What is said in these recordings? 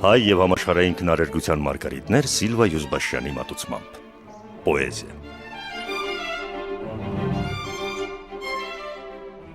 Հայ եւ համաշխարհային քնարերգության մարգարիտներ Սիլվա Յուզբաշյանի մատուցմամբ։ Պոեզիա։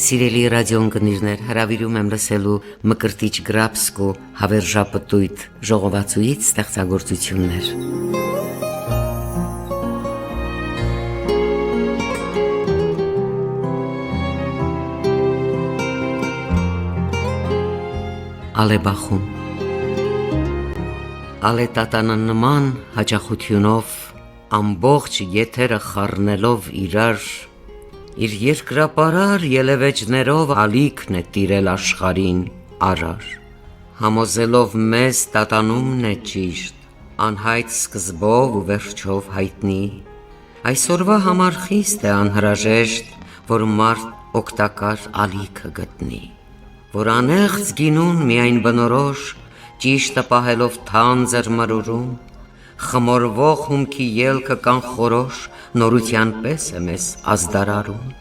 Սիրելի ռադիոընկերներ, հրավիրում եմ լսելու Մկրտիչ Գրաբսկու հավերժապտույտ ժողովածուից ստեղծագործություններ։ Ալեբախում Ալետատանան նման հաճախությունով ամբողջ եթերը խառնելով իրար իր երկրապարար ելևեջներով ալիքն է տիրել աշխարհին արար համոզելով մեզ տատանումն է ճիշտ անհայտ սկզբով ու վերջով հայտնի այսօրվա համար խիստ է անհրաժեշտ որ մարդ օգտակար ալիքը գտնի որ անեղծ գինուն միայն բնորոշ ճիշտը պահելով թանձր մրուրում խմորվող հումքի ելքը կանխորոշ նորության պես է մեզ ազդարարում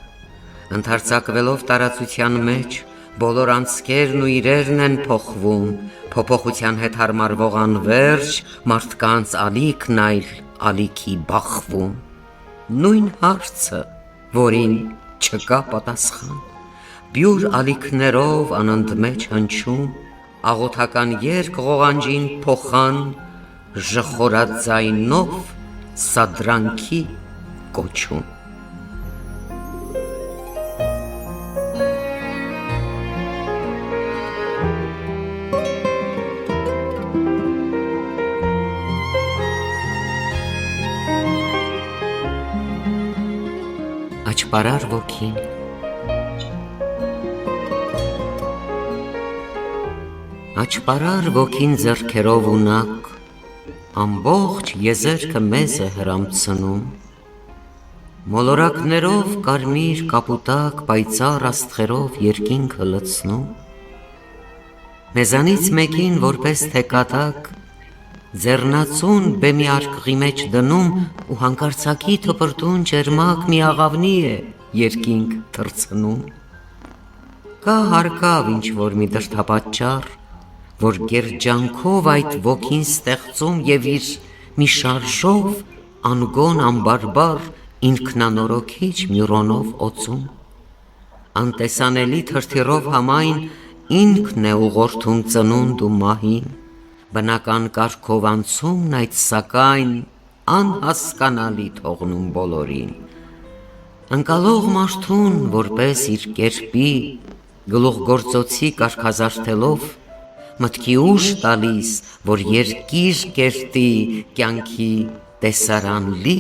ընդարձակվելով տարածության մեջ բոլոր անցքերն ու իրերն են փոխվում փոփոխության հետ հարմարվող անverջ մարդկանց ալիքն այլ ալիքի բախվում նույն հարցը որին չկա պատասխան Բյուր ալիքներով անընդմեջ հնչում աղոթական երգ ղողանջին փոխան ժխորած ձայնով սադրանքի կոչում Աչպարար ոգին Աչպարար ոգին ձեռքերով ունակ ամբողջ եզերքը մեզ է հրամցնում մոլորակներով կարմիր կապուտակ պայծառ աստղերով երկինքը լցնում մեզանից մեկին որպես թեկատակ ձեռնածուն բեմի արկղի մեջ դնում ու հանկարծակի թպրտուն ջերմակ մի աղավնի է երկինք թռցնում կա հարկավ ինչ որ մի դրդապատճառ որ գերջանքով այդ ոգին ստեղծում եւ իր մի շարժով անգոն ամբարբար ինքնանորոքիչ մյուրոնով օծում անտեսանելի թրթիրով համայն ինքն է ուղղորդում ծնունդ ու մահին բնական կարգով անցումն այդ սակայն անհասկանալի թողնում բոլորին ընկալող մարդուն որպես իր կերպի գլուխգործոցի կարգազարդելով մտքի ուժ տալիս, որ երկիր կերտի կյանքի տեսարան լի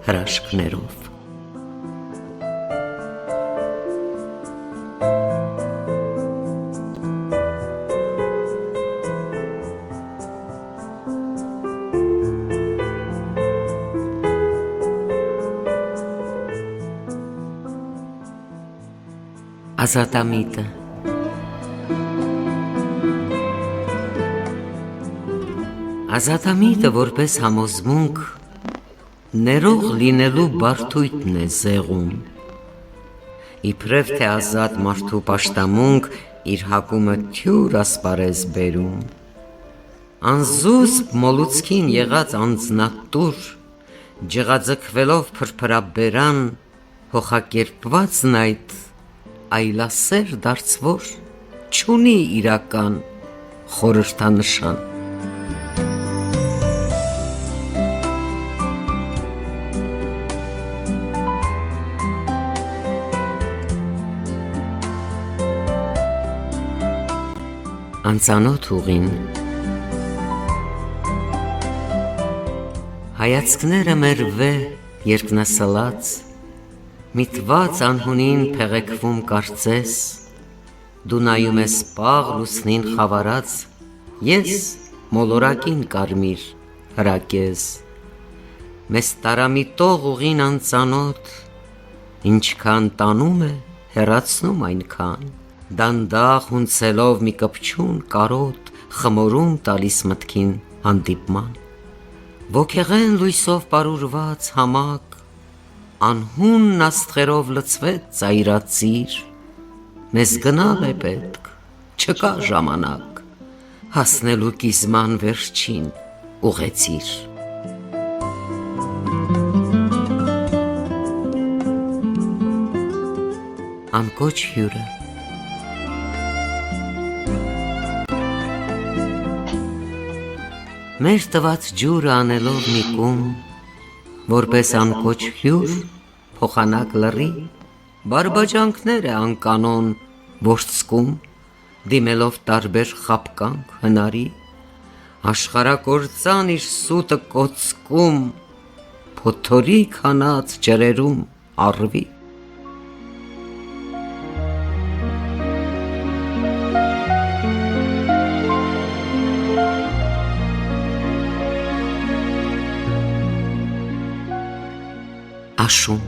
հրաշքներով։ Ազատամիտը Ազատամիտը որպես համոզմունք ներող լինելու բարդույթն է զեղում իբրև թե ազատ մարդու պաշտամունք իր հակումը թյուր ասպարեզ բերում անզուսպ մոլուցքին եղած անձնատուր ջղաձգվելով փրփրաբերան հոխակերպվածն այդ այլասեր դարձվոր չունի իրական խորհրդանշան Անծանոթ ուղին Հայացքները մեր վե երկնասլած միտված անհունին փեղեքվում կարծես դու նայում ես պաղ լուսնին խավարած ես մոլորակին կարմիր հրակես մեզ տարամիտող ուղին անծանոթ ինչքան տանում է հեռացնում այնքան դանդաղ հունցելով մի կպչուն կարոտ խմորում տալիս մտքին հանդիպման ոգեղեն լույսով պարուրված համակ անհուն աստղերով լցվեց ծայրածիր մեզ գնալ է պետք չկա ժամանակ հասնելու կիզման վերջին ուղեցիր։ Անկոչ հյուրը մեր տված ջուրը անելով մի կում, որպես անկոչ հյուր փոխանակ լռի, բարբաջանքներ է անկանոն ворցկում, դիմելով տարբեր խապկանք հնարի, աշխարհակործան իր սուտը կոծկում, փոթորիկ հանած ջրերում առվի։ Աշուն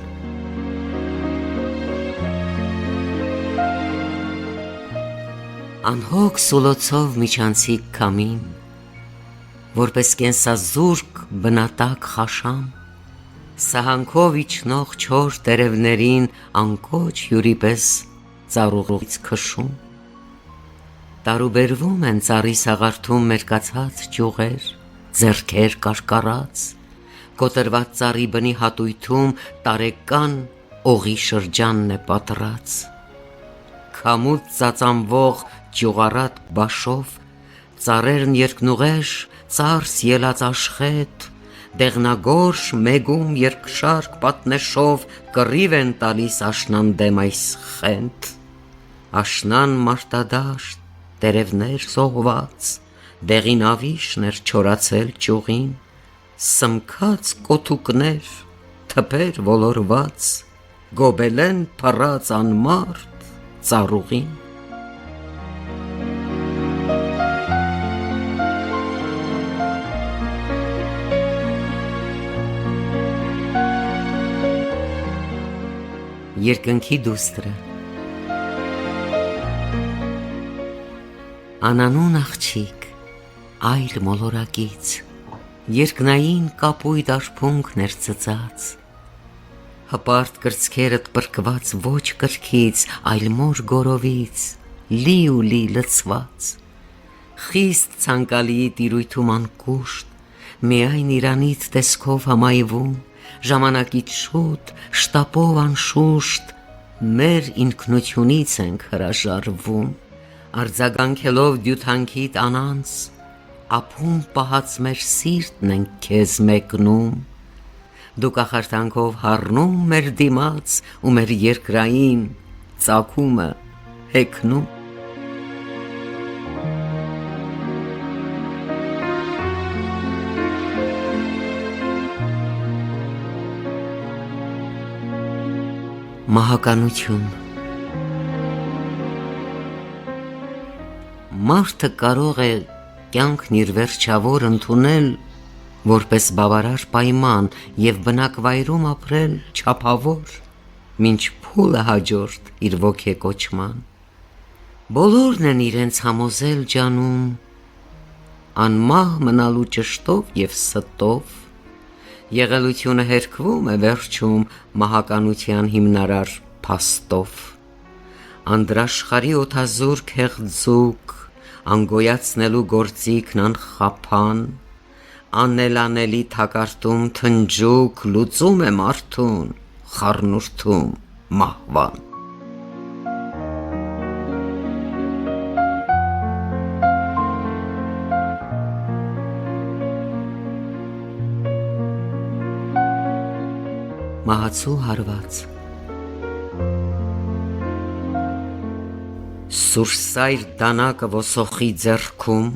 Անհոգ սուլոցով միջանցիկ կամին, որպես կենսազուրկ բնատակ խաշամ, սահանքով իջնող չոր տերևներին անկոչ հյուրի պես ծառուղից քշում, տարուբերվում են ծառի սաղարթում մերկացած ճյուղեր, ձեռքեր կարկառած, կոտրված ծառի բնի հատույթում տարեկան օղի շրջանն է պատռած, քամուց ծածանվող ճյուղառատ բաշով, ծառերն երկնուղեշ, ծարս ելած աշխետ, դեղնագորշ մեգում երկշարք պատնեշով կռիվ են տալիս աշնան դեմ այս խենթ, աշնան մարտադաշտ, տերևներ սողված, դեղին ավիշներ չորացել ճյուղին, սմքած կոթուկներ, թփեր ոլորված, գոբելեն փռած անմարդ ծառուղին։ Երկնքի դուստրը Անանուն աղջիկ, այլ մոլորակից, երկնային կապույտ արփունքներ ծծած, հպարտ կրծքերդ պրկված ոչ կրքից, այլ մոր գորովից, լի ու լի լցված, խիստ ցանկալի տիրույթում անկուշտ, միայն իրանիդ տեսքով համայվում, ժամանակից շուտ, շտապով անշուշտ, մեր ինքնությունից ենք հրաժարվում, արձագանքելով դյութանքիդ անանց, ապում պահած մեր սիրտն ենք քեզ մեկնում, դու կախարդանքով հառնում մեր դիմաց ու մեր երկրային ծագումը հեքնում։ Մահականություն Մարդը կարող է կյանքն իր վերջավոր ընդունել որպես բավարար պայման և բնակվայրում ապրել չափավոր, մինչ փուլը հաջորդ իր ոգեկոչման։ Բոլորն են իրենց համոզել ջանում, անմահ մնալու ճշտով և ստով, եղելությունը հերքվում է վերջում մահականության հիմնարար փաստով, անդրաշխարհի օդազուրկ հեղձուկ, անգոյացնելու գործիքն անխափան, անելանելի թակարդում թնջուկ լուծում է մարդուն, խառնուրդում մահվան։ Մահացու հարված Սուրսայր դանակը ոսոխի ձեռքում,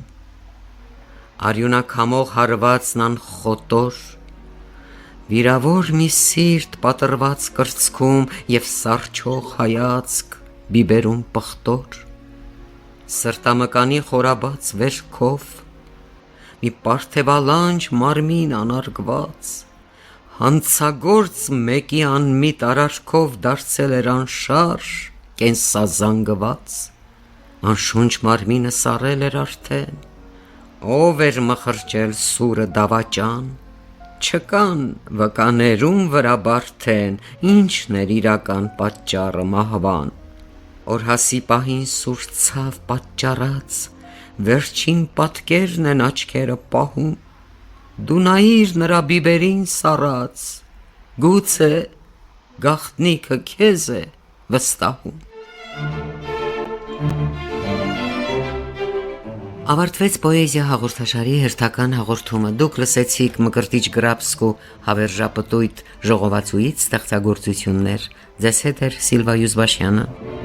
արյունակամող հարվածն անխոտոր, վիրավոր մի սիրտ պատրված կրծքում և սառչող հայացք բիբերում պղտոր, սրտամկանի խորաբաց վերքով, մի պարթևալանջ մարմին անարգված, հանցագործ մեկի անմիտ արարքով դարձել էր անշարժ, կենսազանգված, անշունչ մարմինը սառել էր արդեն, ով էր մխրճել սուրը դավաճան, չկան վկաներում վրա բարդեն, ինչն էր իրական պատճառը մահվան, օրհասի պահին սուր ցավ պատճառած, վերջին պատկերն են աչքերը պահում, դու նայիր նրա բիբերին սառած, գուցե գաղտնիքը քեզ է վստահում։ Ավարտվեց պոեզիա հաղորդաշարի հերթական հաղորդումը։ Դուք լսեցիք Մկրտիչ Գրաբսկու հավերժապտույտ ժողովածուից ստեղծագործություններ։ Ձեզ հետ էր Սիլվա Յուզբաշյանը։